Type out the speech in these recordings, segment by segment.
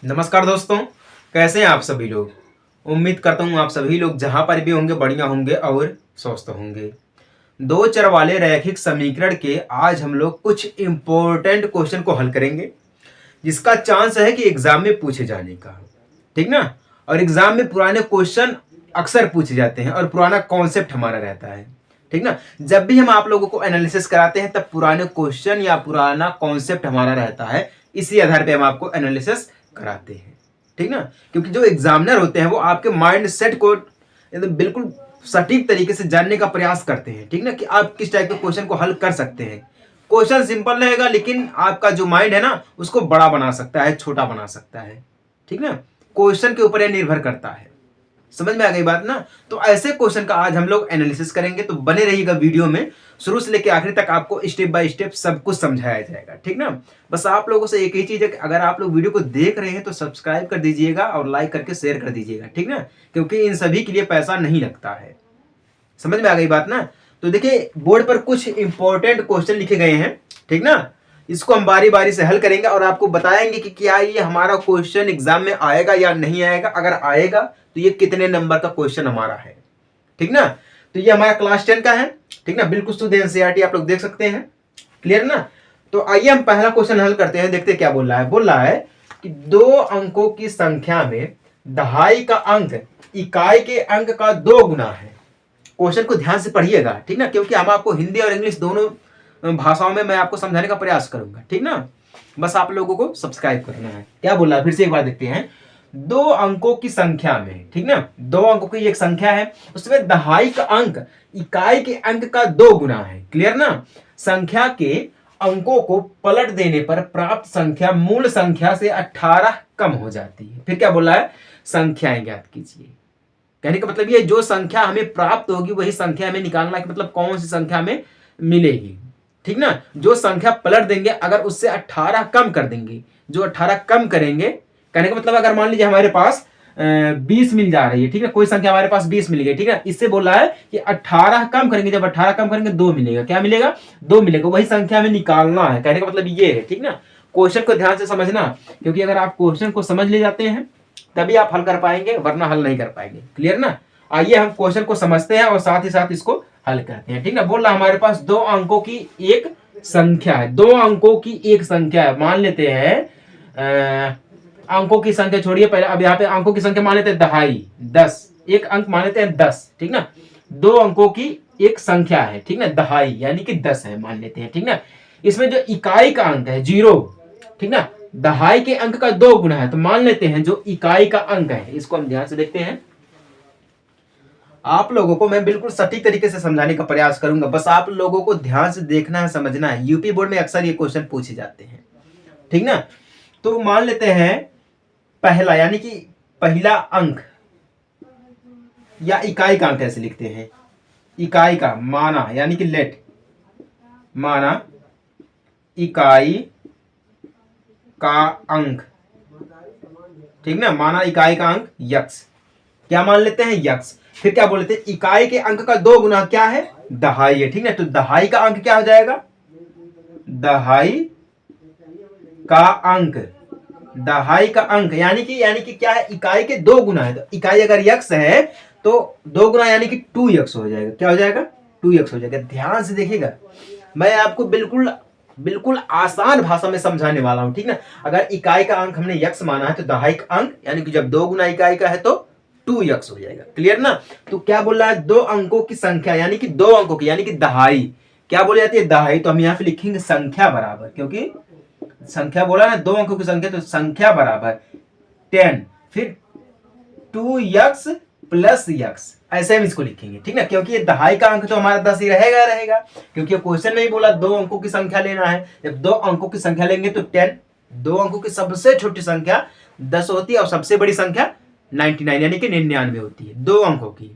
नमस्कार दोस्तों, कैसे हैं आप सभी लोग। उम्मीद करता हूँ आप सभी लोग जहाँ पर भी होंगे बढ़िया होंगे और स्वस्थ होंगे। दो चर वाले रैखिक समीकरण के आज हम लोग कुछ इम्पोर्टेंट क्वेश्चन को हल करेंगे, जिसका चांस है कि एग्जाम में पूछे जाने का। ठीक ना। और एग्जाम में पुराने क्वेश्चन अक्सर पूछे जाते हैं और पुराना कॉन्सेप्ट हमारा रहता है। ठीक ना। जब भी हम आप लोगों को एनालिसिस कराते हैं तब पुराने क्वेश्चन या पुराना कॉन्सेप्ट हमारा रहता है, इसी आधार पे हम आपको एनालिसिस कराते हैं। ठीक ना। क्योंकि जो एग्जामिनर होते हैं वो आपके माइंड सेट को एकदम बिल्कुल सटीक तरीके से जानने का प्रयास करते हैं। ठीक ना, कि आप किस टाइप के क्वेश्चन को हल कर सकते हैं। क्वेश्चन सिंपल रहेगा लेकिन आपका जो माइंड है ना उसको बड़ा बना सकता है, छोटा बना सकता है। ठीक ना। क्वेश्चन के ऊपर यह निर्भर करता है। समझ में आ गई बात ना। तो ऐसे क्वेश्चन का आज हम लोग एनालिसिस करेंगे, तो बने रहिएगा वीडियो में। शुरू से लेकर आखिर तक आपको स्टेप बाय स्टेप सब कुछ समझाया जाएगा। ठीक ना। बस आप लोगों से एक ही चीज है कि अगर आप लोग वीडियो को देख रहे हैं तो सब्सक्राइब कर दीजिएगा और लाइक करके शेयर कर दीजिएगा। ठीक ना। क्योंकि इन सभी के लिए पैसा नहीं लगता है। समझ में आ गई बात ना। तो देखिए, बोर्ड पर कुछ इंपॉर्टेंट क्वेश्चन लिखे गए हैं। ठीक ना। इसको हम बारी बारी से हल करेंगे और आपको बताएंगे कि क्या ये हमारा क्वेश्चन एग्जाम में आएगा या नहीं आएगा। अगर आएगा तो ये कितने नंबर का क्वेश्चन हमारा है। ठीक ना। तो ये हमारा क्लास 10 का है। ठीक ना। बिल्कुल शुद्ध एनसीईआरटी आप लोग देख सकते हैं। क्लियर ना। तो आइए हम पहला क्वेश्चन हल करते हैं। देखते हैं क्या बोल रहा है। बोल रहा है कि दो अंकों की संख्या में दहाई का अंक इकाई के अंक का 2 गुना है। क्वेश्चन को ध्यान से पढ़िएगा। ठीक ना। क्योंकि हम आपको हिंदी और इंग्लिश दोनों भाषाओं में मैं आपको समझाने का प्रयास करूंगा। ठीक ना। बस आप लोगों को सब्सक्राइब करना है। क्या बोला फिर से एक बार देखते हैं। दो अंकों की संख्या में, ठीक ना, दो अंकों की एक संख्या है, उसमें दहाई का अंक इकाई के अंक का 2 गुना है। क्लियर ना। संख्या के अंकों को पलट देने पर प्राप्त संख्या मूल संख्या से 18 कम हो जाती है। फिर क्या बोला है, संख्याएं ज्ञात कीजिए। कहने का मतलब ये, जो संख्या हमें प्राप्त होगी वही संख्या हमें निकालना है, मतलब कौन सी संख्या हमें मिलेगी। ठीक ना। जो संख्या पलट देंगे अगर उससे 18 कम कर देंगे, जो 18 कम करेंगे, कहने का मतलब अगर मान लीजिए हमारे पास 20 मिल जा रही है। ठीक है, कोई संख्या हमारे पास 20 मिल गई। ठीक है, इससे बोला है कि 18 कम करेंगे, जब 18 कम करेंगे 2 मिलेगा। क्या मिलेगा, 2 मिलेगा। वही संख्या हमें निकालना है। कहने का मतलब ये है। ठीक ना। क्वेश्चन को ध्यान से समझना, क्योंकि अगर आप क्वेश्चन को समझ ले जाते हैं तभी आप हल कर पाएंगे, वरना हल नहीं कर पाएंगे। क्लियर ना। आइए हम क्वेश्चन को समझते हैं और साथ ही साथ इसको हल करते हैं। ठीक ना। बोल रहा हमारे पास दो अंकों की एक संख्या है। दो अंकों की एक संख्या है। मान लेते हैं अंकों की संख्या छोड़िए पहले, अब यहाँ पे अंकों की संख्या मान लेते हैं दहाई, 10। एक अंक मान लेते हैं 10। ठीक ना। दो अंकों की एक संख्या है। ठीक ना, दहाई यानी कि 10 है मान लेते हैं। ठीक ना। इसमें जो इकाई का अंक है 0। ठीक ना। दहाई के अंक का 2 गुना है, तो मान लेते हैं जो इकाई का अंक है, इसको हम ध्यान से देखते हैं। आप लोगों को मैं बिल्कुल सटीक तरीके से समझाने का प्रयास करूंगा, बस आप लोगों को ध्यान से देखना है, समझना है। यूपी बोर्ड में अक्सर ये क्वेश्चन पूछे जाते हैं। ठीक ना। तो मान लेते हैं पहला, यानी कि पहला अंक या इकाई का अंक ऐसे लिखते हैं। इकाई का माना, यानी कि लेट, माना इकाई का अंक। ठीक ना। माना इकाई का अंक यक्स। क्या मान लेते हैं, यक्स। फिर क्या बोल लेते हैं, इकाई के अंक का 2 गुना क्या है, दहाई है। ठीक ना। तो दहाई का अंक क्या हो जाएगा, दहाई का अंक, दहाई का अंक यानी कि क्या है, इकाई के 2 गुना है। तो इकाई अगर यक्स है तो 2 गुना यानी कि 2x हो जाएगा। क्या हो जाएगा, 2x हो जाएगा। ध्यान से देखिएगा, मैं आपको बिल्कुल बिल्कुल आसान भाषा में समझाने वाला हूं। ठीक ना। अगर इकाई का अंक हमने यक्स माना है तो दहाई का अंक यानी कि जब 2 गुना इकाई का है तो 2x हो जाएगा। क्लियर ना। तो क्या बोल रहा है, दो अंकों की संख्या, यानी कि 2 अंकों की, यानी कि दहाई। क्या बोली जाती है, दहाई। तो हम यहां पे लिखेंगे संख्या बराबर, क्योंकि संख्या बोला ना, 2 अंकों की संख्या, तो संख्या बराबर 10, फिर 2x प्लस यक्स, ऐसे हम इसको लिखेंगे। ठीक ना। क्योंकि ये दहाई का अंक तो हमारा 10 ही रहेगा, क्योंकि क्वेश्चन में ही बोला 2 अंकों की संख्या लेना है। जब 2 अंकों की संख्या लेंगे तो 10, 2 अंकों की सबसे छोटी संख्या 10 होती है और सबसे बड़ी संख्या 99 यानी कि 99 होती है, 2 अंकों की।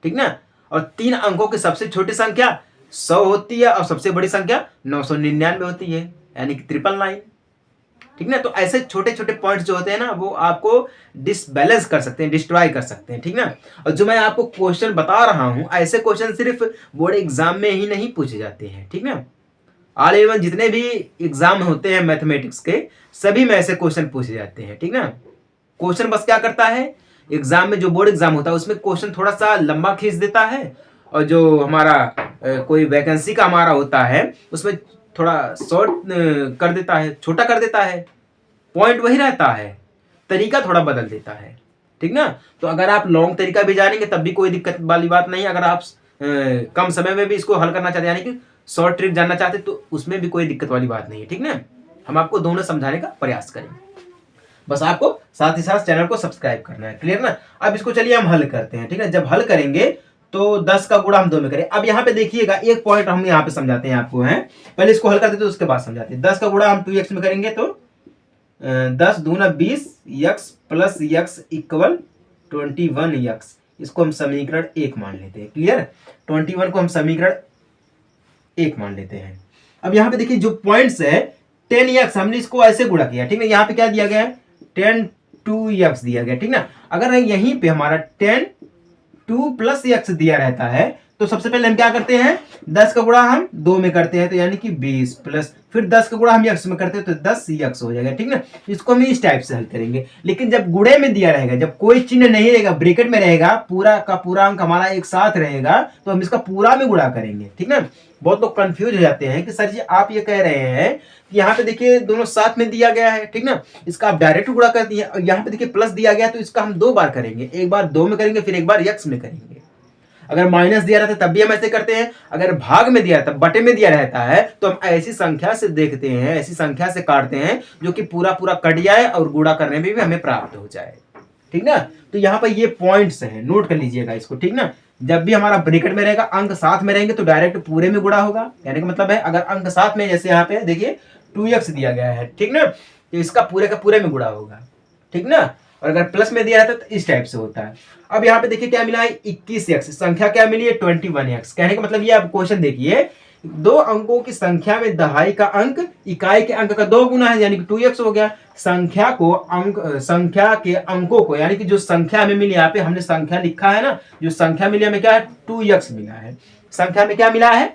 ठीक ना। और 3 अंकों की सबसे छोटी संख्या 100 होती है और सबसे बड़ी संख्या 999 होती है, यानी कि 999। ठीक ना। तो ऐसे छोटे छोटे पॉइंट्स जो होते हैं ना, वो आपको डिसबैलेंस कर सकते हैं, डिस्ट्रॉय कर सकते हैं। ठीक ना। और जो मैं आपको क्वेश्चन बता रहा हूं, ऐसे क्वेश्चन सिर्फ बोर्ड एग्जाम में ही नहीं पूछे जाते हैं। ठीक ना। ऑल एवन जितने भी एग्जाम होते हैं मैथमेटिक्स के, सभी में ऐसे क्वेश्चन पूछे जाते हैं, ठीक ना। क्वेश्चन बस क्या करता है, एग्जाम में जो बोर्ड एग्जाम होता है उसमें क्वेश्चन थोड़ा सा लंबा खींच देता है, और जो हमारा कोई वैकेंसी का हमारा होता है उसमें थोड़ा शॉर्ट कर देता है, छोटा कर देता है। पॉइंट वही रहता है, तरीका थोड़ा बदल देता है, ठीक ना। तो अगर आप लॉन्ग तरीका भी जानेंगे तब भी कोई दिक्कत वाली बात नहीं। अगर आप कम समय में भी इसको हल करना चाहते हैं, यानी कि शॉर्ट ट्रिक जानना चाहते, तो उसमें भी कोई दिक्कत वाली बात नहीं है, ठीक ना। हम आपको दोनों समझाने का प्रयास करेंगे, बस आपको साथ ही साथ चैनल को सब्सक्राइब करना है, क्लियर ना। अब इसको चलिए हम हल करते हैं, ठीक है। जब हल करेंगे तो 10 का गुणा हम 2 में करें। अब यहाँ पे देखिएगा एक पॉइंट हम यहाँ पे समझाते हैं आपको, है पहले इसको हल करते तो उसके बाद समझाते हैं। 10 का गुणा हम 2x में करेंगे तो 10 दूना 20 x plus x equal 21x। इसको हम समीकरण 1 मान लेते हैं, क्लियर। 21 को हम समीकरण 1 मान लेते हैं। अब यहाँ पे देखिए जो पॉइंट्स है 10x, हमने इसको ऐसे गुणा किया, ठीक है। यहाँ पे क्या दिया गया है 10 2x दिया गया, ठीक ना। अगर यहीं पे हमारा 10 2 प्लस x दिया रहता है तो सबसे पहले हम क्या करते हैं 10 का गुणा हम 2 में करते हैं, तो यानी कि 20 प्लस फिर 10 का गुणा हम x में करते हैं तो 10x हो जाएगा, ठीक ना। इसको हम इस टाइप से हल करेंगे। लेकिन जब गुणे में दिया रहेगा, जब कोई चिन्ह नहीं रहेगा, ब्रैकेट में रहेगा, पूरा का पूरा अंक हमारा एक साथ रहेगा, तो हम इसका पूरा में गुणा करेंगे, ठीक ना। बहुत लोग कंफ्यूज हो जाते हैं कि सर जी आप ये कह रहे हैं कि यहाँ पे देखिए दोनों साथ में दिया गया है, ठीक ना, इसका आप डायरेक्ट गुणा कर दिए, और यहाँ पे देखिए प्लस दिया गया तो इसका हम 2 बार करेंगे, एक बार 2 में करेंगे फिर एक बार x में करेंगे। अगर माइनस दिया रहता है तब भी हम ऐसे करते हैं, अगर भाग में दिया रहता है, बटे में दिया रहता है, तो हम ऐसी संख्या से देखते हैं, ऐसी संख्या से काटते हैं जो कि पूरा पूरा कट जाए और गुणा करने में भी हमें प्राप्त हो जाए, ठीक ना। तो यहाँ पर ये पॉइंट्स हैं, नोट कर लीजिएगा इसको, ठीक ना। जब भी हमारा ब्रैकेट में रहेगा, अंक साथ में रहेंगे तो डायरेक्ट पूरे में गुणा होगा, यानी कि मतलब है अगर अंक साथ में, जैसे यहाँ पे देखिए 2x दिया गया है, ठीक ना, तो इसका पूरे का पूरे में गुणा होगा, ठीक ना। और अगर प्लस में दिया रहता है तो इस टाइप से होता है। अब यहाँ पे देखिए क्या मिला है 21x, संख्या क्या मिली है 21x। कहने का मतलब ये आप क्वेश्चन देखिए, दो अंकों की संख्या में दहाई का अंक इकाई के अंक का 2 गुना है, यानी कि 2x हो गया। संख्या के अंकों को, यानी कि जो संख्या हमें मिली, यहाँ पे हमने संख्या लिखा है ना, जो संख्या मिली हमें क्या है 2x मिला है, संख्या में क्या मिला है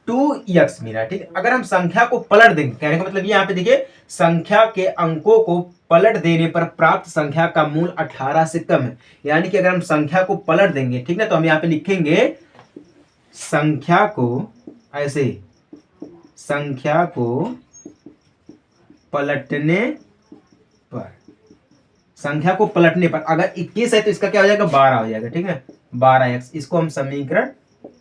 2x मिला, ठीक है। अगर हम संख्या को पलट देंगे, कहने का मतलब ये यहाँ पे देखिए संख्या के अंकों को पलट देने पर प्राप्त संख्या का मूल 18 से कम है, यानी कि अगर हम संख्या को पलट देंगे, ठीक ना, तो हम यहाँ पे लिखेंगे संख्या को ऐसे, संख्या को पलटने पर, संख्या को पलटने पर अगर 21 है तो इसका क्या हो जाएगा 12 हो जाएगा, ठीक है 12x। इसको हम समीकरण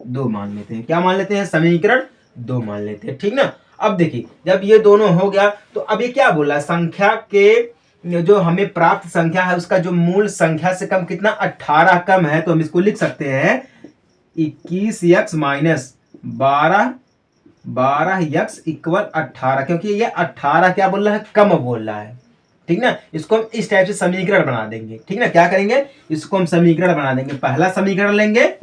2 मान लेते हैं, क्या मान लेते हैं समीकरण 2 मान लेते हैं, ठीक ना। अब देखिए जब ये दोनों हो गया तो अब ये क्या बोल रहा है, संख्या के जो हमें प्राप्त संख्या है उसका जो मूल संख्या से कम कितना 18 कम है, तो हम इसको लिख सकते हैं 21x माइनस 12x इक्वल 18, क्योंकि ये 18 क्या बोल रहा है कम बोल रहा है, ठीक ना। इसको हम इस टाइप से समीकरण बना देंगे, ठीक ना। क्या करेंगे, इसको हम समीकरण बना देंगे। पहला समीकरण लेंगे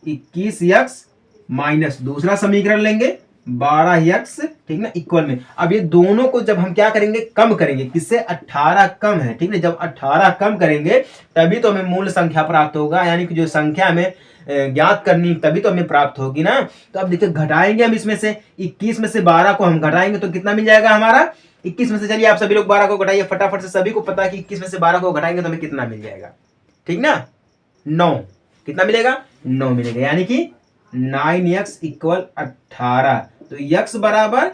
21x माइनस दूसरा समीकरण लेंगे 12x, ठीक ना, इक्वल में। अब ये दोनों को जब हम क्या करेंगे कम करेंगे, किससे 18 कम है, ठीक ना। जब 18 कम करेंगे तभी तो हमें मूल संख्या प्राप्त होगा, यानी कि जो संख्या हमें ज्ञात करनी तभी तो हमें प्राप्त होगी ना। तो अब देखिए घटाएंगे हम इसमें से 21 में से 12 को हम घटाएंगे तो कितना मिल जाएगा हमारा 21 में से, चलिए आप सभी लोग 12 को घटाइए फटाफट से, सभी को पता है कि 21 में से 12 को घटाएंगे तो हमें कितना मिल जाएगा, ठीक ना 9। कितना मिलेगा 9 मिलेगा, यानी कि 9x इक्वल 18, तो x बराबर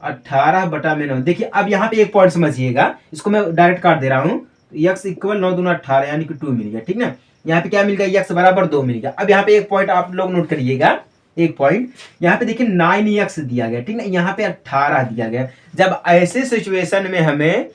18/9। देखिए अब यहाँ पे एक पॉइंट समझिएगा, इसको मैं डायरेक्ट काट दे रहा हूँ, x इक्वल 9 दूना 18 यानी कि 2 मिल गया, ठीक ना। यहाँ पे क्या मिल गया x बराबर 2 मिल गया। अब यहाँ पे एक पॉइंट आप लोग नोट करिएगा, एक पॉइंट यहाँ पे देखिए 9x दिया गया, ठीक ना, यहाँ पे 18 दिया गया। जब ऐसे सिचुएशन में हमें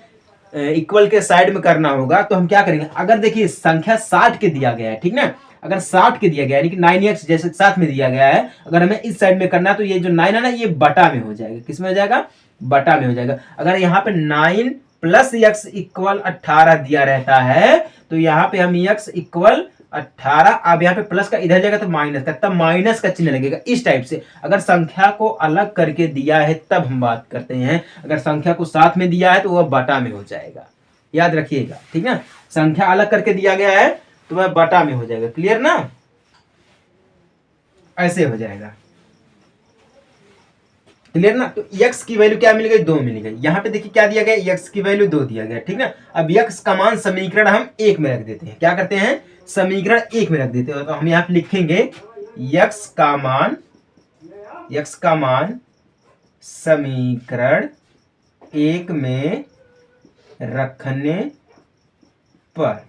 इक्वल के साइड में करना होगा तो हम क्या करेंगे, अगर देखिए संख्या 60 के दिया गया है, ठीक ना, अगर 60 के दिया गया यानी कि 9x जैसे साथ में दिया गया है, अगर हमें इस साइड में करना तो ये जो 9 है ना ये बटा में हो जाएगा, किस में हो जाएगा बटा में हो जाएगा। अगर यहाँ पे 9 प्लस x इक्वल 18 दिया रहता है तो यहाँ पे हम x इक्वल 18, अब यहाँ पे प्लस का इधर जाएगा तो माइनस का, तब माइनस का चिन्ह लगेगा इस टाइप से। अगर संख्या को अलग करके दिया है तब हम बात करते हैं, अगर संख्या को साथ में दिया है तो वह बटा में हो जाएगा, याद रखिएगा, ठीक ना। संख्या अलग करके दिया गया है तो वह बटा में हो जाएगा, क्लियर ना, ऐसे हो जाएगा। क्लियर ना। तो x की वैल्यू क्या मिल गई, 2 मिल गई। यहाँ पे देखिए क्या दिया गया, x की वैल्यू 2 दिया गया, ठीक ना। अब x का मान समीकरण हम 1 में रख देते हैं। क्या करते हैं, समीकरण 1 में रख देते हैं। तो हम यहाँ पे लिखेंगे x का मान, x का मान समीकरण 1 में रखने पर,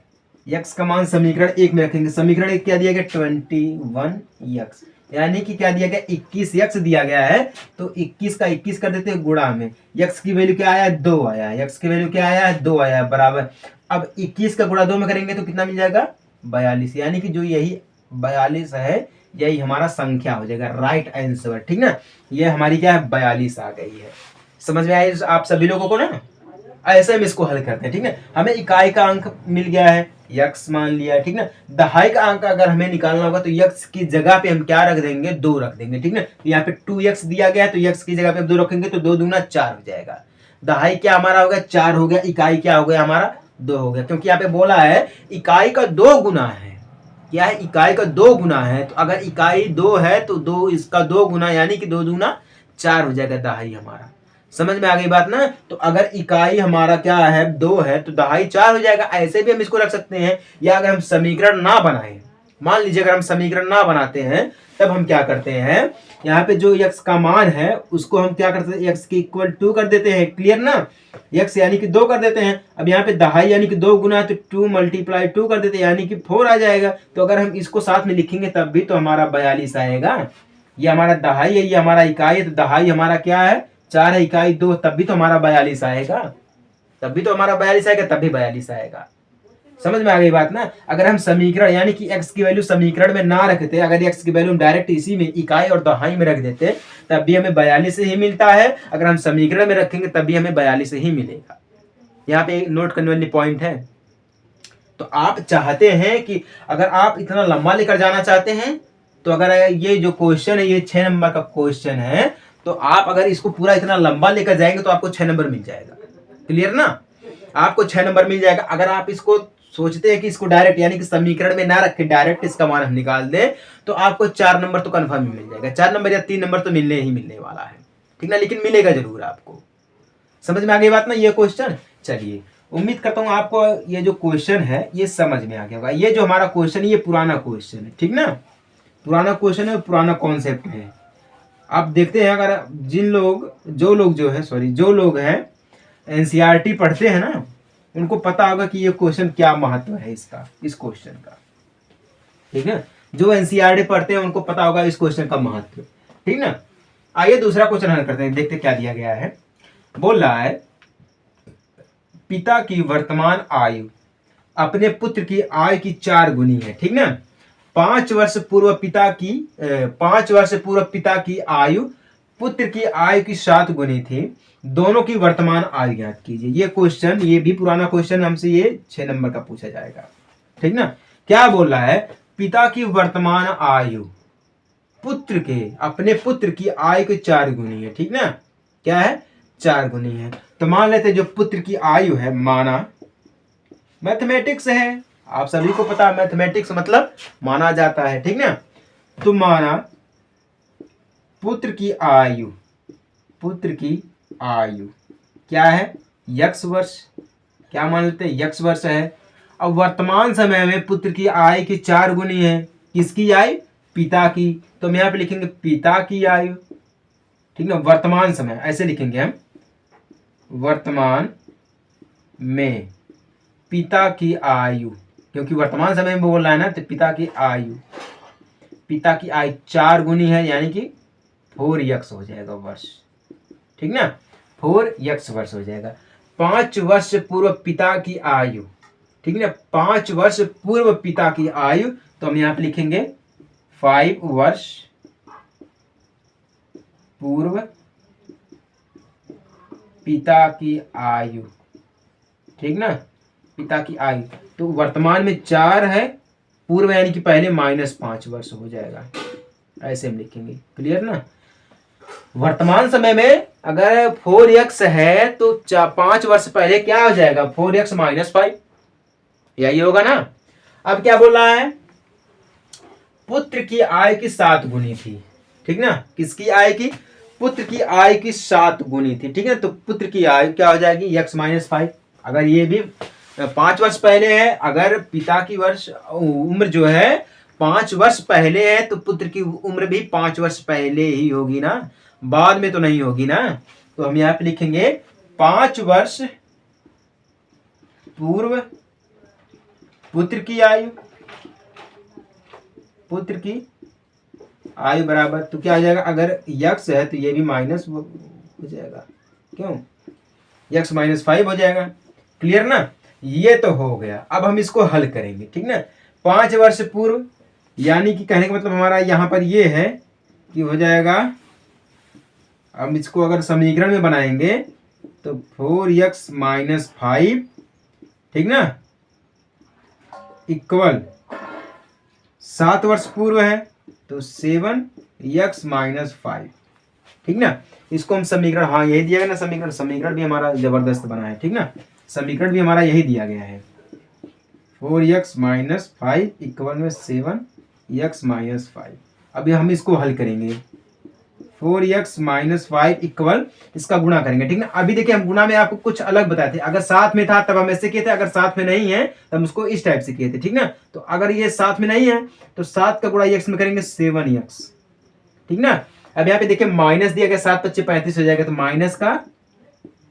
x का मान समीकरण 1 में रखेंगे। समीकरण 1 क्या दिया गया, 21x, यानी कि क्या दिया गया, 21x दिया गया है। तो 21 का 21 कर देते हैं गुणा में, x की वैल्यू क्या आया, 2 आया। x की वैल्यू क्या आया, 2 आया, बराबर। अब 21 का गुणा 2 में करेंगे तो कितना मिल जाएगा, 42, यानी कि जो यही 42 है यही हमारा संख्या हो जाएगा, राइट आंसर, ठीक ना। ये हमारी क्या है, 42 आ गई है। समझ में आया आप सभी लोगों को ना। ऐसे हम इसको हल करते हैं, ठीक है। हमें इकाई का अंक मिल गया है, यक्स मान लिया है, ठीक ना। दहाई का अंक अगर हमें निकालना होगा तो यक्स की जगह पे हम क्या रख देंगे, 2 रख देंगे, ठीक ना। यहाँ पे 2x दिया गया है तो यक्स की जगह पे 2 रखेंगे तो 2 दूना 4 हो जाएगा। दहाई क्या हमारा हो गया, 4 हो गया। इकाई क्या हो गया हमारा, 2 हो गया, क्योंकि यहाँ पे बोला है इकाई का 2 गुना है। क्या है, इकाई का 2 गुना है। तो अगर इकाई 2 है तो 2 इसका 2 गुना, यानी कि 2 दूना 4 हो जाएगा दहाई हमारा। समझ में आ गई बात ना। तो अगर इकाई हमारा क्या है, 2 है, तो दहाई 4 हो जाएगा। ऐसे भी हम इसको रख सकते हैं। या अगर हम समीकरण ना बनाए, मान लीजिए अगर हम समीकरण ना बनाते हैं, तब हम क्या करते हैं, यहाँ पे जो x का मान है उसको हम क्या करते हैं, x के इक्वल 2 कर देते हैं। क्लियर ना, x यानी कि 2 कर देते हैं। अब यहाँ पे दहाई यानी कि 2 गुना, तो 2 मल्टीप्लाई 2 कर देते हैं, यानी कि 4 आ जाएगा। तो अगर हम इसको साथ में लिखेंगे तब भी तो हमारा 42 आएगा। ये हमारा दहाई है, ये हमारा इकाई है। तो दहाई हमारा क्या है, 4 है, इकाई 2, तब भी तो हमारा 42 आएगा। तब भी तो हमारा 42 आएगा, तब भी 42 आएगा। समझ में आ गई बात ना। अगर हम समीकरण यानी कि x की वैल्यू समीकरण में ना रखते, अगर x की वैल्यू हम डायरेक्ट इसी में इकाई और दहाई में रख देते, तब भी हमें 42 ही मिलता है। अगर हम समीकरण में रखेंगे तब भी हमें 42 ही मिलेगा। यहाँ पे नोट करने वाली पॉइंट है। तो आप चाहते हैं कि अगर आप इतना लंबा लेकर जाना चाहते हैं, तो अगर ये जो क्वेश्चन है ये 6 नंबर का क्वेश्चन है, तो आप अगर इसको पूरा इतना लंबा लेकर जाएंगे तो आपको 6 नंबर मिल जाएगा। क्लियर ना, आपको 6 नंबर मिल जाएगा। अगर आप इसको सोचते हैं कि इसको डायरेक्ट यानी कि समीकरण में ना रख के डायरेक्ट इसका मान हम निकाल दें, तो आपको 4 नंबर तो कंफर्म ही मिल जाएगा। 4 नंबर या 3 नंबर तो मिलने ही मिलने वाला है, ठीक ना, लेकिन मिलेगा जरूर आपको। समझ में आ गई बात ना ये क्वेश्चन। चलिए, उम्मीद करता हूँ आपको ये जो क्वेश्चन है ये समझ में आ गया होगा। ये जो हमारा क्वेश्चन है ये पुराना क्वेश्चन है, ठीक ना, पुराना क्वेश्चन है, पुराना कॉन्सेप्ट है। आप देखते हैं, अगर जो लोग हैं एनसीईआरटी पढ़ते हैं ना, उनको पता होगा कि ये क्वेश्चन क्या महत्व है इसका, इस क्वेश्चन का, ठीक है। जो एनसीईआरटी पढ़ते हैं उनको पता होगा इस क्वेश्चन का महत्व, ठीक ना। आइए दूसरा क्वेश्चन हल करते हैं, देखते क्या दिया गया है। बोल रहा है पिता की वर्तमान आयु अपने पुत्र की आयु की 4 गुनी है, ठीक ना। 5 वर्ष पूर्व पिता की आयु पुत्र की आयु की 7 गुनी थी। दोनों की वर्तमान आयु ज्ञात कीजिए। ये क्वेश्चन, ये भी पुराना क्वेश्चन, हमसे ये 6 नंबर का पूछा जाएगा, ठीक ना। क्या बोल रहा है, पिता की वर्तमान आयु अपने पुत्र की आयु की 4 गुनी है, ठीक ना। क्या है, 4 गुनी है। तो मान लेते जो पुत्र की आयु है, माना मैथमेटिक्स है, आप सभी को पता है मैथमेटिक्स मतलब माना जाता है, ठीक ना। तो माना पुत्र की आयु क्या है, x वर्ष, क्या मान लेते हैं, x वर्ष है। अब वर्तमान समय में पुत्र की आयु की 4 गुनी है, किसकी आयु, पिता की। तो हम यहाँ पे लिखेंगे पिता की आयु, ठीक है। वर्तमान समय ऐसे लिखेंगे हम, वर्तमान में पिता की आयु, क्योंकि वर्तमान समय में बोल रहा है ना, तो पिता की आयु 4 गुनी है, यानी कि 4x हो जाएगा वर्ष, ठीक ना, 4x वर्ष हो जाएगा। 5 वर्ष पूर्व पिता की आयु, ठीक है ना, 5 वर्ष पूर्व पिता की आयु। तो हम यहाँ पे लिखेंगे 5 वर्ष पूर्व पिता की आयु, ठीक ना, पिता की आयु। तो वर्तमान में 4 है, पूर्व यानी कि पहले -5 वर्ष हो जाएगा, ऐसे हम लिखेंगे। क्लियर ना, वर्तमान समय में अगर 4x है तो 5 वर्ष पहले क्या हो जाएगा, 4x - 5, यही होगा ना। अब क्या बोल रहा है, पुत्र की आय की 7 गुनी थी, ठीक ना, किसकी आय की, पुत्र की आयु की 7 गुनी थी, ठीक है। तो पुत्र की आयु क्या हो जाएगी, x माइनस 5। अगर ये भी 5 वर्ष पहले है, अगर पिता की उम्र जो है 5 वर्ष पहले है, तो पुत्र की उम्र भी 5 वर्ष पहले ही होगी ना, बाद में तो नहीं होगी ना। तो हम यहाँ पे लिखेंगे 5 वर्ष पूर्व पुत्र की आयु बराबर, तो क्या आ जाएगा, अगर यक्स है तो ये भी माइनस हो जाएगा, क्यों, यक्स माइनस 5 हो जाएगा। क्लियर ना, ये तो हो गया। अब हम इसको हल करेंगे, ठीक ना। 5 वर्ष पूर्व, यानी कि कहने का मतलब हमारा यहाँ पर ये है कि हो जाएगा, हम इसको अगर समीकरण में बनाएंगे तो 4x माइनस 5, ठीक ना, इक्वल 7 वर्ष पूर्व है तो 7x माइनस 5, ठीक ना। इसको हम समीकरण, हाँ यही दिया गया ना समीकरण भी हमारा जबरदस्त बना है, ठीक ना। समीकरण भी हमारा यही दिया गया है, 4x माइनस 5 इक्वल में 7x माइनस 5। अभी हम इसको हल करेंगे, 4x माइनस 5 इक्वल, इसका गुणा करेंगे, ठीक ना। अभी देखिए हम गुणा में आपको कुछ अलग बताए थे, अगर साथ में था तब हम ऐसे किए थे, अगर साथ में नहीं है तब हम उसको इस टाइप से किए थे, ठीक ना। तो अगर ये साथ में नहीं है तो 7 का गुणा x में करेंगे 7x, ठीक ना। अब यहाँ पे देखिए माइनस दिया गया, 7 × 5 = 35 हो जाएगा, तो माइनस का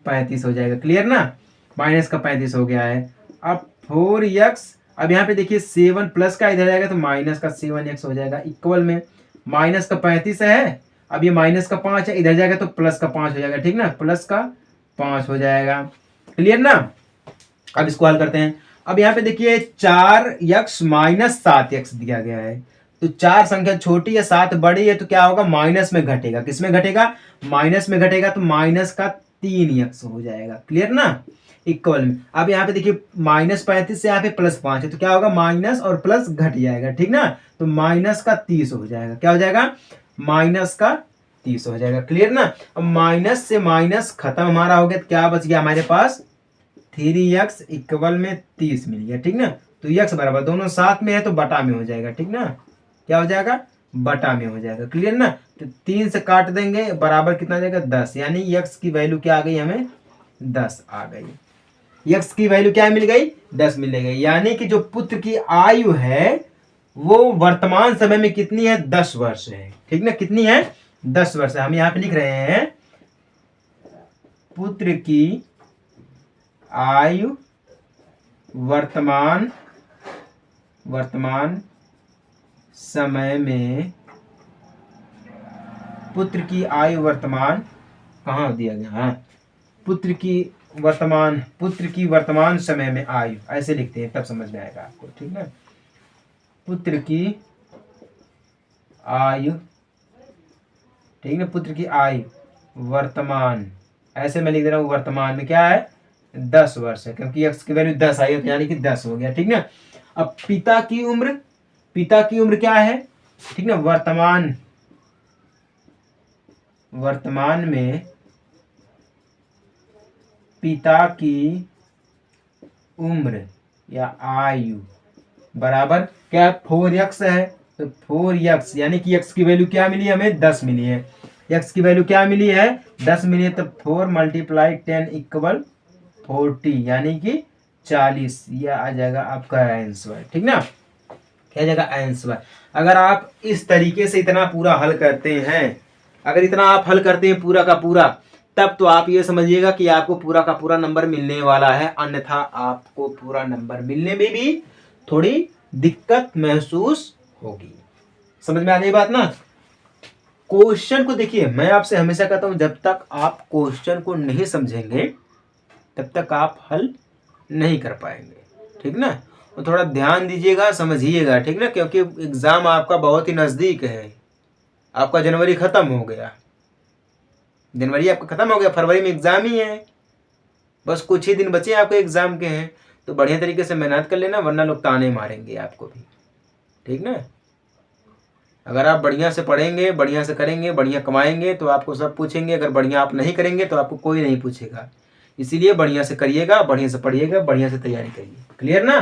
35 हो जाएगा। क्लियर ना, माइनस का 35 हो गया है। अब 4x, अब यहाँ पे देखिए 7 प्लस का इधर जाएगा तो माइनस का 7x हो जाएगा, इक्वल में माइनस का 35 है, अब ये माइनस का 5 है, इधर जाएगा तो प्लस का 5 हो जाएगा, ठीक ना, प्लस का 5 हो जाएगा। क्लियर ना। अब इसको हल करते हैं। अब यहाँ पे देखिए 4x माइनस 7x दिया गया है, तो 4 संख्या छोटी है 7 बड़ी है, तो क्या होगा, माइनस में घटेगा। किस में घटेगा, माइनस में घटेगा, तो माइनस का 3x हो जाएगा। क्लियर ना, इक्वल में। अब यहाँ पे देखिए माइनस 35 से यहाँ पे प्लस 5 है, तो क्या होगा, माइनस और प्लस घट जाएगा, ठीक ना, तो माइनस का 30 हो जाएगा। क्या हो जाएगा, माइनस का 30 हो जाएगा। क्लियर ना। अब माइनस से माइनस खत्म हमारा हो गया, तो क्या बच गया हमारे पास, 3x इक्वल में 30 मिल गया, ठीक ना। तो x बराबर, दोनों साथ में है तो बटा में हो जाएगा, ठीक ना, क्या हो जाएगा, बटा में हो जाएगा। क्लियर ना। तो 3 से काट देंगे, बराबर कितना आ जाएगा, 10, यानी x की वैल्यू क्या आ गई, हमें 10 आ गई। x की वैल्यू क्या मिल गई, 10 मिल गई, यानी कि जो पुत्र की आयु है वो वर्तमान समय में कितनी है, 10 वर्ष है, ठीक ना, कितनी है, 10 वर्ष है। हम यहाँ पे लिख रहे हैं पुत्र की आयु वर्तमान समय में, पुत्र की आयु वर्तमान, कहाँ दिया गया, हाँ, पुत्र की वर्तमान समय में आयु, ऐसे लिखते हैं तब समझ में आएगा आपको, ठीक ना। पुत्र की आयु, ठीक ना, पुत्र की आयु वर्तमान, ऐसे मैं लिख दे रहा हूँ, वर्तमान में क्या है, 10 वर्ष है, क्योंकि x की वैल्यू 10 आई है, यानी कि 10 हो गया, ठीक ना। अब पिता की उम्र क्या है, ठीक ना, वर्तमान में पिता की उम्र या आयु बराबर क्या, 4x है, तो 4x, यानी कि x की वैल्यू क्या मिली है, हमें 10 मिली है, x की वैल्यू क्या मिली है, 10 मिली है, तो 4 × 10 इक्वल 40, यानी कि 40, यह आ जाएगा आपका आंसर, ठीक ना, क्या जाएगा आंसर। अगर आप इस तरीके से इतना पूरा हल करते हैं, अगर इतना आप हल करते हैं पूरा का पूरा, तब तो आप ये समझिएगा कि आपको पूरा का पूरा नंबर मिलने वाला है, अन्यथा आपको पूरा नंबर मिलने में भी थोड़ी दिक्कत महसूस होगी। समझ में आ गई बात ना। क्वेश्चन को देखिए, मैं आपसे हमेशा कहता हूं, जब तक आप क्वेश्चन को नहीं समझेंगे तब तक आप हल नहीं कर पाएंगे, ठीक ना। तो थोड़ा ध्यान दीजिएगा, समझिएगा, ठीक ना, क्योंकि एग्जाम आपका बहुत ही नजदीक है। आपका जनवरी खत्म हो गया, जनवरी आपका खत्म हो गया, फरवरी में एग्जाम ही है, बस कुछ ही दिन बचे आपके एग्जाम के हैं। तो बढ़िया तरीके से मेहनत कर लेना, वरना लोग ताने मारेंगे आपको भी, ठीक ना। अगर आप बढ़िया से पढ़ेंगे, बढ़िया से करेंगे, बढ़िया कमाएंगे, तो आपको सब पूछेंगे। अगर बढ़िया आप नहीं करेंगे तो आपको कोई नहीं पूछेगा। इसीलिए बढ़िया से करिएगा, बढ़िया से पढ़िएगा, बढ़िया से तैयारी करिए। क्लियर ना।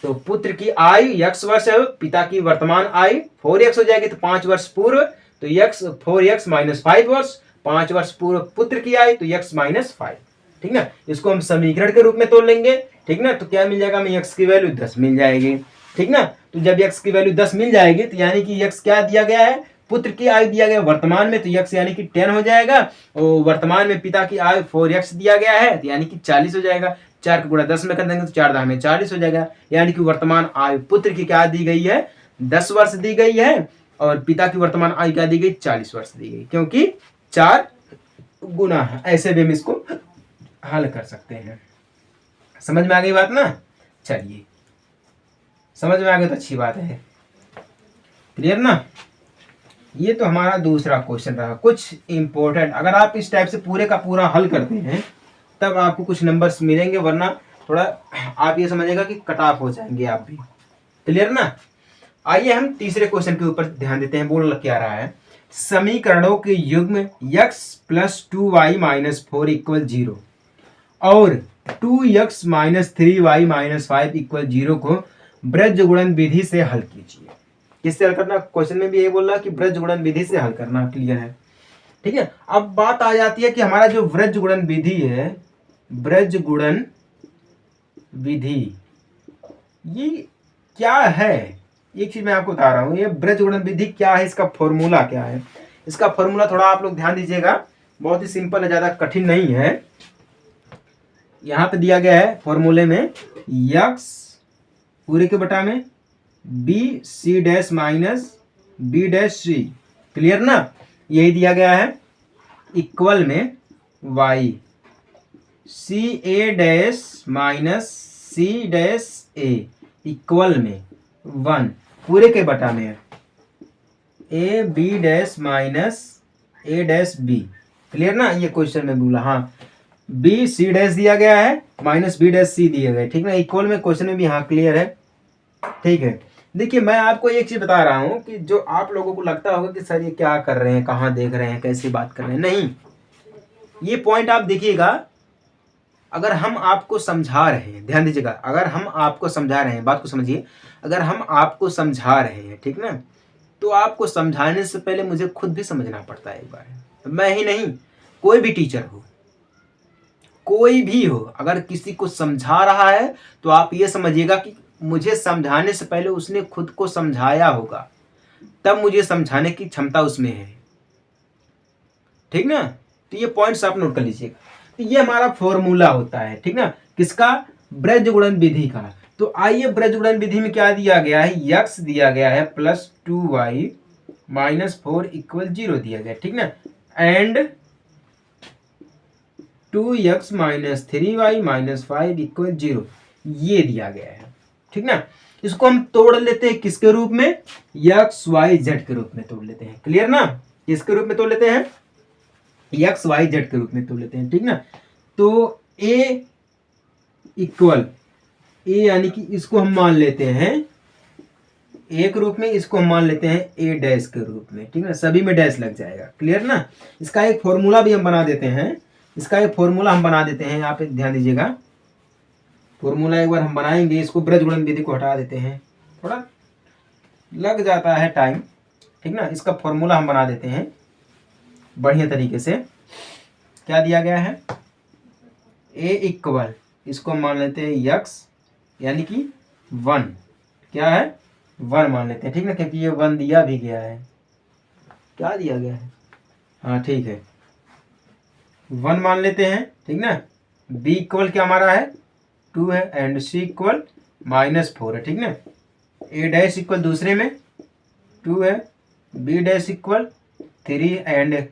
तो पुत्र की आयु x वर्ष है, पिता की वर्तमान आयु 4x हो जाएगी, तो 5 वर्ष पूर्व, तो यक्स 4x माइनस 5 वर्ष, 5 वर्ष पूर्व पुत्र की आयु, तो यक्स माइनस 5। ठीक ना, इसको हम समीकरण के रूप में तोड़ लेंगे। ठीक ना, तो क्या मिल जाएगा, हमें यक्स की वैल्यू 10 मिल जाएगी। ठीक ना, तो जब यक्स की वैल्यू 10 मिल जाएगी तो यानी कि यक्स क्या दिया गया है, पुत्र की आयु दिया गया वर्तमान में, तो यक्स यानी कि 10 हो जाएगा। और वर्तमान में पिता की आयु 4x दिया गया है, तो यानी कि 40 हो जाएगा। 4 का गुणा 10 में कर देंगे तो 4 दाम में 40 हो जाएगा। यानी कि वर्तमान आयु पुत्र की क्या दी गई है, 10 वर्ष दी गई है, और पिता की वर्तमान आयु क्या दी गई, 40 वर्ष दी गई, क्योंकि 4 गुना है। ऐसे भी हम इसको हल कर सकते हैं। समझ में आ गई बात ना? चलिए, समझ में आ गई तो अच्छी बात है। क्लियर ना? ये तो हमारा दूसरा क्वेश्चन रहा। कुछ इंपॉर्टेंट, अगर आप इस टाइप से पूरे का पूरा हल करते हैं तब आपको कुछ नंबर्स मिलेंगे, वरना थोड़ा आप ये समझेगा कि कट ऑफ हो जाएंगे आप भी। क्लियर ना? आइए हम तीसरे क्वेश्चन के ऊपर ध्यान देते हैं। बोल क्या रहा है, समीकरणों के युग्म x plus 2y minus 4 equal 0 और 2x minus 3y minus 5 equal 0 को ब्रज गुणन विधि से हल कीजिए। किससे हल करना, क्वेश्चन में भी यही बोल रहा है कि ब्रज गुणन विधि से हल करना। क्लियर है? ठीक है, अब बात आ जाती है कि हमारा जो ब्रज गुणन विधि है, ब्रज गुणन विधि ये क्या है, एक चीज मैं आपको बता रहा हूं। ये ब्रज गुणन विधि क्या है, इसका फॉर्मूला क्या है। इसका फॉर्मूला थोड़ा आप लोग ध्यान दीजिएगा, बहुत ही सिंपल है, ज्यादा कठिन नहीं है। यहां पे दिया गया है फॉर्मूले में यक्स पूरे के बटा में B C dash minus B dash C. Clear ना? यही दिया गया है, इक्वल में Y C A dash minus C dash A equal में 1 पूरे के बटा में A B dash minus A dash B. Clear ना? ये क्वेश्चन में बोला, हाँ बी सी डैश दिया गया है माइनस बी डैश सी दिया गया है। ठीक ना, इक्वल में क्वेश्चन में भी, हाँ क्लियर है। ठीक है, देखिए मैं आपको एक चीज बता रहा हूं कि जो आप लोगों को लगता होगा कि सर ये क्या कर रहे हैं, कहाँ देख रहे हैं, कैसी बात कर रहे हैं, नहीं, ये पॉइंट आप देखिएगा। अगर हम आपको समझा रहे हैं, ध्यान दीजिएगा, अगर हम आपको समझा रहे हैं, बात को समझिए, अगर हम आपको समझा रहे हैं, ठीक ना, तो आपको समझाने से पहले मुझे खुद भी समझना पड़ता है एक बार। मैं ही नहीं, कोई भी टीचर हो, कोई भी हो, अगर किसी को समझा रहा है तो आप ये समझिएगा कि मुझे समझाने से पहले उसने खुद को समझाया होगा, तब मुझे समझाने की क्षमता उसमें है। ठीक ना? तो ये पॉइंट्स आप नोट कर लीजिएगा। तो ये हमारा फॉर्मूला होता है, ठीक ना, किसका, ब्रज गुणन विधि का। तो आइए, ब्रज गुणन विधि में क्या दिया गया है, यक्स दिया गया है प्लस 2y माइनस 4 इक्वल 0 दिया गया, ठीक ना, and 2x minus 3y minus 5 equal 0 ये दिया गया है। ठीक ना, इसको हम तोड़ लेते हैं किसके रूप में, एक्स वाई जेड के रूप में तोड़ लेते हैं। क्लियर ना? किसके रूप में तोड़ लेते हैं, एक्स वाई जेड के रूप में तोड़ लेते हैं। ठीक ना, तो ए इक्वल ए यानी कि इसको हम मान लेते हैं एक रूप में, इसको हम मान लेते हैं ए डैश के रूप में। ठीक ना, सभी में डैश लग जाएगा। क्लियर ना? इसका एक फॉर्मूला भी हम बना देते हैं, इसका एक फॉर्मूला हम बना देते हैं, यहाँ पे ध्यान दीजिएगा। फॉर्मूला एक बार हम बनाएंगे, इसको ब्रज गुणन विधि को हटा देते हैं, थोड़ा लग जाता है टाइम। ठीक ना, इसका फॉर्मूला हम बना देते हैं बढ़िया तरीके से। क्या दिया गया है, ए इक्वल, इसको हम मान लेते हैं यक्स यानी कि 1, क्या है 1 मान लेते हैं। ठीक ना, क्योंकि ये 1 दिया भी गया है, क्या दिया गया है, हाँ ठीक है 1 मान लेते हैं। ठीक ना, बी इक्वल क्या हमारा है 2 है, एंड सी इक्वल -4 है। ठीक ना, ए डैश इक्वल दूसरे में 2 है, B dash equal 3 and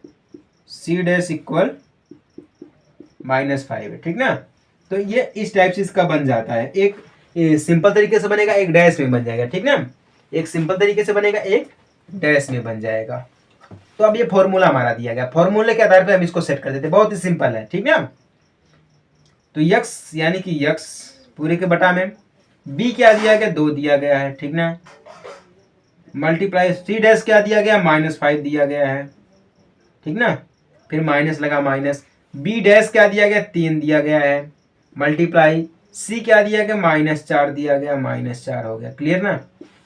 C dash equal -5 है। ठीक ना, तो ये इस टाइप से इसका बन जाता है। एक सिंपल तरीके से बनेगा, एक डैश में बन जाएगा। ठीक ना, एक सिंपल तरीके से बनेगा, एक डैश में बन जाएगा। तो अब ये फॉर्मूला हमारा दिया गया, फॉर्मूले के आधार पर हम इसको सेट कर देते हैं, बहुत ही सिंपल है। ठीक ना, तो यक्स यानी कि यक्स पूरे के बटा में बी क्या दिया गया 2 दिया गया है। ठीक ना, मल्टीप्लाई सी डैश क्या दिया गया -5 दिया गया है। ठीक ना, फिर माइनस लगा माइनस, बी डैश क्या दिया गया 3 दिया गया है, मल्टीप्लाई सी क्या दिया गया -4 दिया गया, -4 हो गया। क्लियर ना,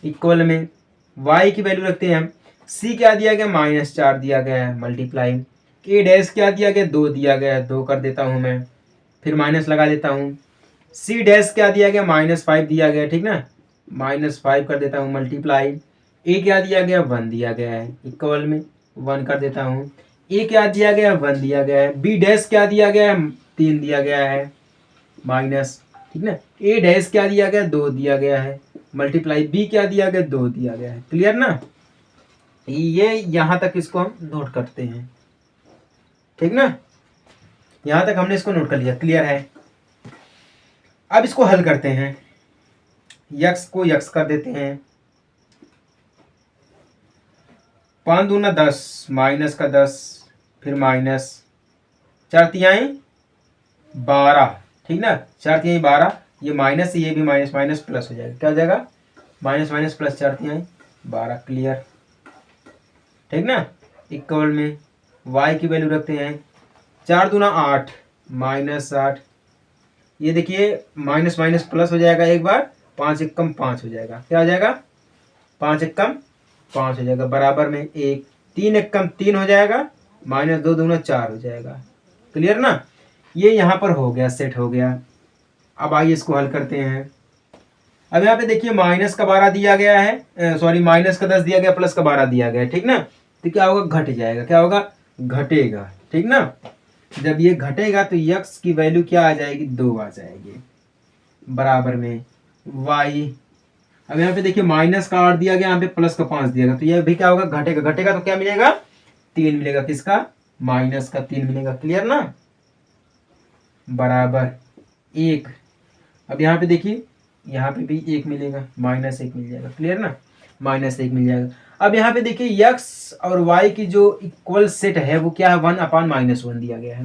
इक्वल में y की वैल्यू रखते हैं हम, सी क्या दिया गया, -4 दिया गया है, मल्टीप्लाई ए डैश क्या दिया गया, 2 दिया गया है, 2 कर देता हूँ मैं, फिर माइनस लगा देता हूँ। सी डैश क्या दिया गया, -5 दिया गया, ठीक ना, -5 कर देता हूँ, मल्टीप्लाई ए क्या दिया गया, 1 दिया गया है, इक्वल में 1 कर देता हूँ। ए क्या दिया गया, 1 दिया गया है। बी डैश क्या दिया गया है, 3 दिया गया है, माइनस, ठीक ना। ए डैश क्या दिया गया, 2 दिया गया है, मल्टीप्लाई बी क्या दिया गया, 2 दिया गया है। क्लियर ना, ये यहां तक इसको हम नोट करते हैं, ठीक ना, यहां तक हमने इसको नोट कर लिया। क्लियर है। अब इसको हल करते हैं, यक्स को यक्स कर देते हैं, 5 दूना 10, माइनस का 10, फिर माइनस 4 तिहाई 12, ठीक ना, 4 तिहाई 12, ये माइनस, ये भी माइनस, माइनस प्लस हो जाएगा, क्या हो जाएगा, माइनस माइनस प्लस 4 तिहाई 12। क्लियर, ठीक ना। इक्वल में y की वैल्यू रखते हैं, 4 दूना 8, -8, ये देखिए माइनस माइनस प्लस हो जाएगा एक बार, 5 एकम 5 हो जाएगा, क्या हो जाएगा, 5 एकम 5 हो जाएगा, बराबर में 1, 3 एकम 3 हो जाएगा, -2 दूना 4 हो जाएगा। क्लियर ना, ये यहाँ पर हो गया, सेट हो गया। अब आइए इसको हल करते हैं। अब यहाँ पे देखिए माइनस का 12 दिया गया है, सॉरी माइनस का 10 दिया गया, प्लस का 12 दिया गया है, ठीक ना, तो क्या होगा, घट जाएगा, क्या होगा, घटेगा, ठीक ना। जब ये घटेगा तो यक्स की वैल्यू क्या आ जाएगी, 2 आ जाएगी, बराबर में y। अब यहाँ पे देखिए माइनस का 8 दिया गया, यहाँ पे प्लस का 5 दिया गया, तो ये भी क्या होगा, घटेगा, घटेगा तो क्या मिलेगा, 3 मिलेगा, किसका, माइनस का 3 मिलेगा। क्लियर ना, बराबर 1। अब यहाँ पे देखिए, यहाँ पे भी 1 मिलेगा, -1 मिल जाएगा। क्लियर ना, -1 मिल जाएगा। अब यहाँ पे देखिए यक्स और वाई की जो इक्वल सेट है वो क्या है, 1/-1 दिया गया है।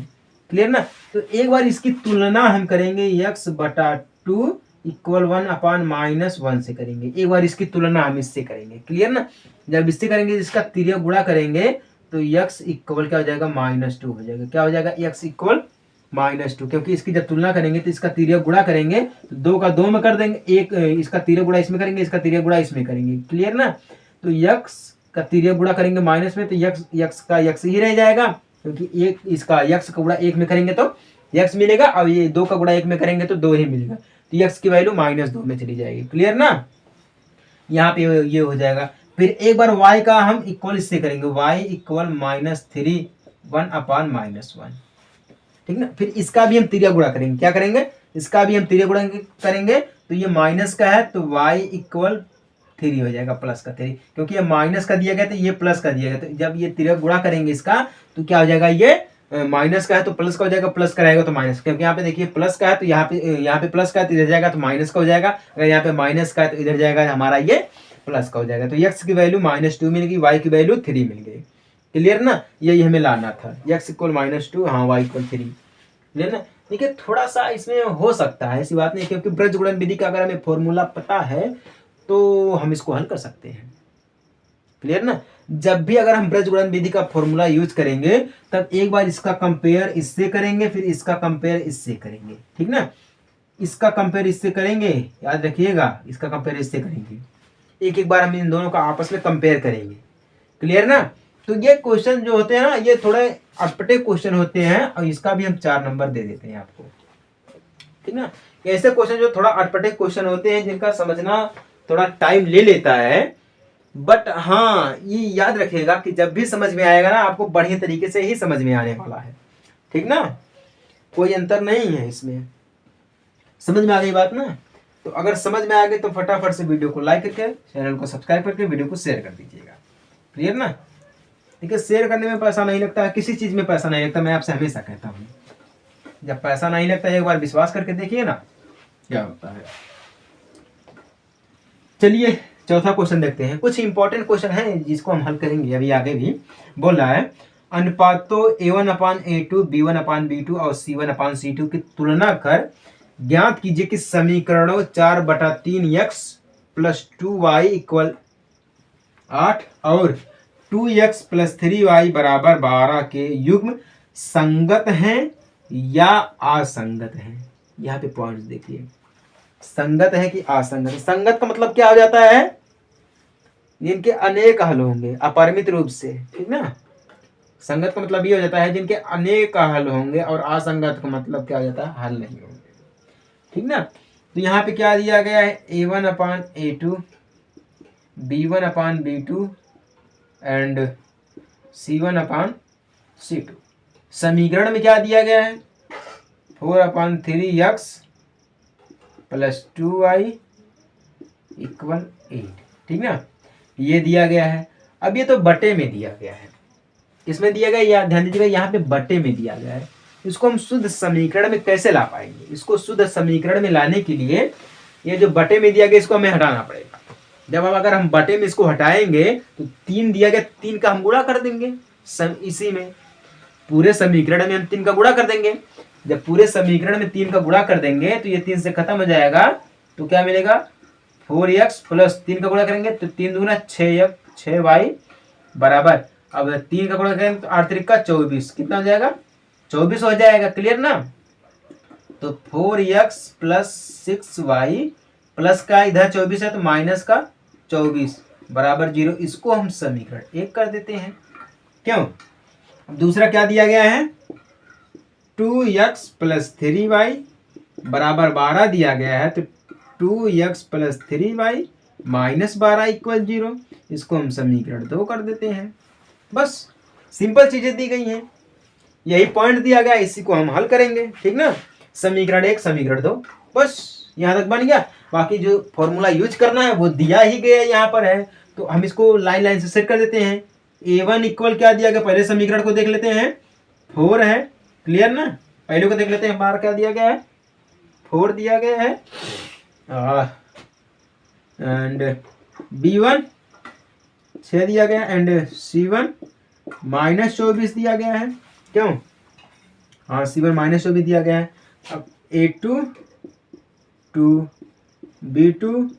क्लियर ना, तो एक बार इसकी तुलना हम करेंगे, यक्स बटा 2 इक्वल 1/-1 से करेंगे, एक बार इसकी तुलना हम इससे करेंगे। क्लियर ना, जब इससे करेंगे, इसका तिर्यक गुणा करेंगे तो यक्स इक्वल क्या हो जाएगा, -2 हो जाएगा, क्या हो जाएगा, यक्स इक्वल -2, क्योंकि इसकी जब तुलना करेंगे तो इसका तिर्यक गुणा करेंगे तो 2 का 2 में कर देंगे, एक इसका तिर्यक गुणा इसमें करेंगे, इसका तिर्यक गुणा इसमें करेंगे। क्लियर ना, तो यक्स का तिर्यक गुणा करेंगे माइनस में तो यक्स का यक्स ही रह जाएगा, क्योंकि एक इसका यक्स का गुणा 1 में करेंगे तो यक्स मिलेगा, अब ये 2 का गुणा 1 में करेंगे तो 2 ही मिलेगा, तो यक्स की वैल्यू -2 में चली जाएगी। क्लियर ना, यहाँ पे ये हो जाएगा। फिर एक बार y का हम इक्वल इससे करेंगे, y इक्वल -3 1/-1, ठीक ना। फिर इसका भी हम तिर्यक गुणा करेंगे, क्या करेंगे, इसका भी हम तिर्यक गुणा करेंगे, तो ये माइनस का है तो y इक्वल 3 हो जाएगा, प्लस का 3, क्योंकि ये माइनस का दिया गया तो ये प्लस का दिया गया, तो जब ये तिर्यक गुणा करेंगे इसका तो क्या हो जाएगा, ये माइनस का है तो प्लस का हो जाएगा, प्लस का रहेगा तो माइनस, क्योंकि यहाँ पे देखिए प्लस का है तो यहाँ पे प्लस का है तो इधर जाएगा तो माइनस का हो जाएगा, अगर यहाँ पे माइनस का है तो इधर जाएगा हमारा ये प्लस का हो जाएगा, तो x की वैल्यू -2 मिल गई, y की वैल्यू 3 मिल गई। क्लियर ना, यही हमें लाना था, x इक्वल -2, हाँ y इक्वल 3। क्लियर ना, देखिए थोड़ा सा इसमें हो सकता है, ऐसी बात नहीं, क्योंकि ब्रज गुणन विधि का अगर हमें फॉर्मूला पता है तो हम इसको हल कर सकते हैं। क्लियर ना, जब भी अगर हम ब्रज गुणन विधि का फॉर्मूला यूज करेंगे तब एक बार इसका कंपेयर इससे करेंगे, फिर इसका कंपेयर इससे करेंगे, ठीक ना, इसका कंपेयर इससे करेंगे, याद रखिएगा, इसका कंपेयर इससे करेंगे, एक एक बार हम इन दोनों का आपस में कंपेयर करेंगे। क्लियर ना, तो ये क्वेश्चन जो होते हैं ना, ये थोड़े अटपटे क्वेश्चन होते हैं, और इसका भी हम 4 नंबर दे देते हैं आपको, ठीक ना। ऐसे क्वेश्चन जो थोड़ा अटपटे क्वेश्चन होते हैं, जिनका समझना थोड़ा टाइम ले लेता है, बट हाँ ये याद रखिएगा कि जब भी समझ में आएगा ना, आपको बढ़िया तरीके से ही समझ में आने वाला है, ठीक ना, कोई अंतर नहीं है इसमें। समझ में आ गई बात ना, तो अगर समझ में आ गई तो फटाफट से वीडियो को लाइक करके, चैनल को सब्सक्राइब करके वीडियो को शेयर कर दीजिएगा। क्लियर ना, ठीक है, शेयर करने में पैसा नहीं लगता है, किसी चीज में पैसा नहीं लगता, मैं आपसे हमेशा कहता हूँ, जब पैसा नहीं लगता है एक बार विश्वास करके देखिए ना क्या होता है। चलिए चौथा क्वेश्चन देखते हैं, कुछ इंपॉर्टेंट क्वेश्चन है जिसको हम हल करेंगे अभी आगे भी। बोल रहा है अनुपातों a1/a2 b1/b2 और c1/c2 की तुलना कर ज्ञात कीजिए कि समीकरणों 4/3x + 2y = 8 और 2x + 3y = 12 के युग्म संगत हैं या असंगत हैं। यहाँ पे पॉइंट्स देखिए, संगत है कि असंगत है। संगत का मतलब क्या हो जाता है, जिनके अनेक हल होंगे अपरिमित रूप से, ठीक ना। संगत का मतलब ये हो जाता है जिनके अनेक हल होंगे, और असंगत का मतलब क्या हो जाता है, हल नहीं होंगे, ठीक ना। तो यहाँ पे क्या दिया गया है, A1/A2, B1/B2 एंड C1/C2। समीकरण में क्या दिया गया है, 4/3x + 2y = 8, ठीक ना, ये दिया गया है। अब ये तो बटे में दिया गया है, किसमें दिया गया, या ध्यान दीजिएगा यहाँ पे बटे में दिया गया है। इसको हम शुद्ध समीकरण में कैसे ला पाएंगे, इसको शुद्ध समीकरण में लाने के लिए ये जो बटे में दिया गया इसको हमें हटाना पड़ेगा। जब हम अगर हम बटे में इसको हटाएंगे तो 3 दिया गया, 3 का हम गुणा कर देंगे इसी में, पूरे समीकरण में हम 3 का गुणा कर देंगे। जब पूरे समीकरण में 3 का गुणा कर देंगे तो ये 3 से खत्म हो जाएगा, तो क्या मिलेगा, 4x + 3 का गुणा करेंगे तो 3 दूना 6y बराबर, अब 3 का गुणा करेंगे तो 8 3 का 24, कितना हो जाएगा, 24 हो जाएगा, क्लियर ना। तो 4x + 6y प्लस का इधर 24 है तो माइनस का 24 बराबर 0, इसको हम समीकरण 1 कर देते हैं। क्यों, दूसरा क्या दिया गया है, 2x + 3y बराबर 12 दिया गया है, तो 2x + 3y - 12 = 0, इसको हम समीकरण 2 कर देते हैं। बस सिंपल चीजें दी गई हैं, यही पॉइंट दिया गया, इसी को हम हल करेंगे, ठीक ना। समीकरण 1 समीकरण 2, बस यहाँ तक बन गया। बाकी जो फॉर्मूला यूज करना है वो दिया ही गया यहाँ पर है, तो हम इसको लाइन लाइन से सेट कर देते हैं। A1 = क्या दिया गया, पहले समीकरण को देख लेते हैं, 4 है, क्लियर ना। पहले को देख लेते हैं, बार क्या दिया गया है, 4 दिया गया है, एंड B1 6 दिया गया, एंड C1 -24 दिया गया है। क्यों, हाँ C1 -24 दिया गया है। अब A2 2, B2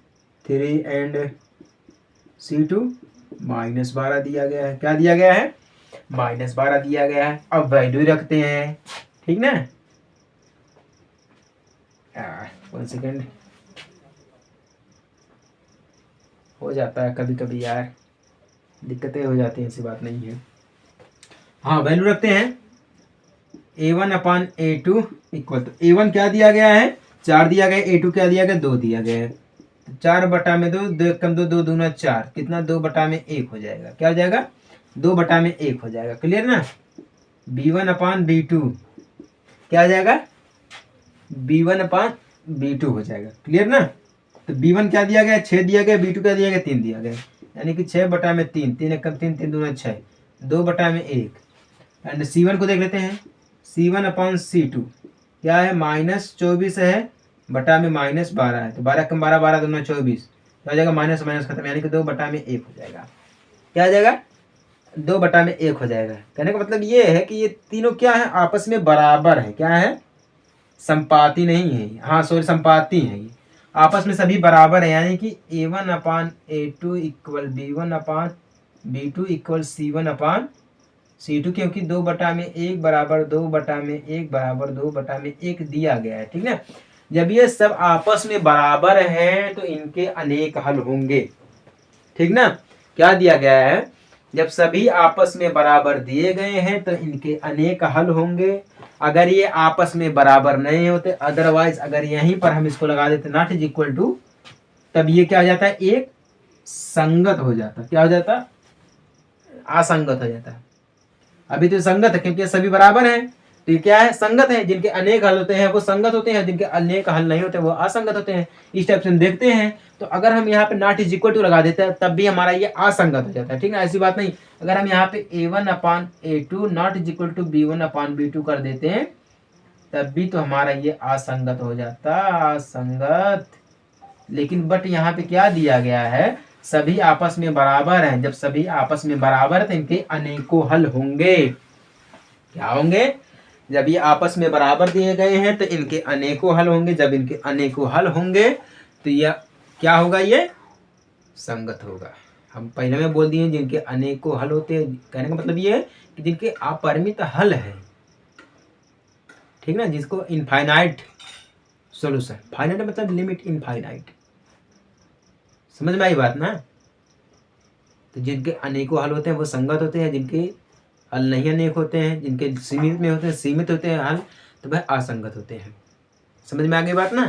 3 एंड C2 -12 दिया गया है। क्या दिया गया है, -12 दिया गया है। अब वैल्यू रखते हैं, ठीक ना। 1 सेकेंड, हो जाता है कभी कभी यार, दिक्कतें हो जाती हैं, ऐसी बात नहीं है। हाँ वैल्यू रखते हैं, A1/A2 इक्वल टू, A1 क्या दिया गया है, 4 दिया गया, A2 क्या दिया गया, 2 दिया गया है। 4/2, 2 कम 2, 2 दूना 4, कितना, 2/1 हो जाएगा, क्या हो जाएगा, 2/1 हो जाएगा, क्लियर ना। B1/B2 क्या हो जाएगा, B1/B2 हो जाएगा, क्लियर ना। तो B1 क्या दिया गया, 6 दिया गया, B2 क्या दिया गया, 3 दिया गया, यानी कि 6/3, 3 1 3, 3 दूना 6, 2/1। एंड C1 को देख लेते हैं, C1/C2 क्या है, -24 है, बटा में -12 है, तो 12 कम 12, 12 दूना 24, क्या हो जाएगा, माइनस माइनस खत्म, यानी कि 2/1 हो जाएगा। क्या हो जाएगा, 2/1 हो जाएगा। कहने का मतलब ये है कि ये तीनों क्या है, आपस में बराबर है, क्या है, संपाती नहीं है, हाँ सॉरी संपाती है, ये आपस में सभी बराबर है, यानी कि A1/A2 = B1/B2 = C1/C2, क्योंकि 2/1 बराबर 2/1 बराबर 2/1 दिया गया है, ठीक ना। जब ये सब आपस में बराबर हैं तो इनके अनेक हल होंगे, ठीक ना। क्या दिया गया है, जब सभी आपस में बराबर दिए गए हैं तो इनके अनेक हल होंगे। अगर ये आपस में बराबर नहीं होते, अदरवाइज अगर यहीं पर हम इसको लगा देते नॉट इज इक्वल टू, तब ये क्या हो जाता है, एक संगत हो जाता, क्या हो जाता, असंगत हो जाता है। अभी तो संगत है क्योंकि सभी बराबर हैं, तो ये क्या है, संगत है। जिनके अनेक हल होते हैं वो संगत होते हैं, जिनके अनेक हल नहीं होते वो असंगत होते हैं। इस टाइप से हम देखते हैं। तो अगर हम यहाँ पे नॉट इज इक्वल टू लगा देते हैं तब भी हमारा ये असंगत हो जाता है, ठीक है, ऐसी बात नहीं। अगर हम यहाँ पे A1/A2 not is equal to B1/B2 कर देते हैं तब भी तो हमारा ये असंगत हो जाता, असंगत। लेकिन बट यहाँ पे क्या दिया गया है, सभी आपस में बराबर हैं। जब सभी आपस में बराबर है तो इनके अनेकों हल होंगे। क्या होंगे, जब ये आपस में बराबर दिए गए हैं तो इनके अनेकों हल होंगे। जब इनके अनेकों हल होंगे तो यह क्या होगा, ये संगत होगा। हम पहले में बोल दिए जिनके अनेकों हल होते हैं, कहने का मतलब ये है कि जिनके अपरिमित हल है, ठीक ना, जिसको इनफाइनाइट सॉल्यूशन, फाइनाइट मतलब लिमिट, इनफाइनाइट, समझ में आई बात ना। तो जिनके अनेकों हल होते हैं वो संगत होते हैं, जिनके हल नहीं अनेक होते हैं, जिनके सीमित में होते हैं, सीमित होते हैं हल, तो वह असंगत होते हैं। समझ में आ गई बात ना?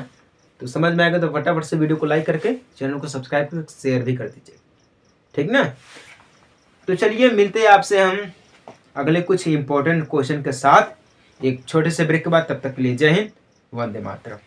तो समझ में आएगा तो फटाफट से वीडियो को लाइक करके चैनल को सब्सक्राइब करके शेयर भी कर दीजिए, ठीक ना? तो चलिए मिलते हैं आपसे हम अगले कुछ इंपॉर्टेंट क्वेश्चन के साथ एक छोटे से ब्रेक के बाद। तब तक के लिए जय हिंद, वंदे मातरम।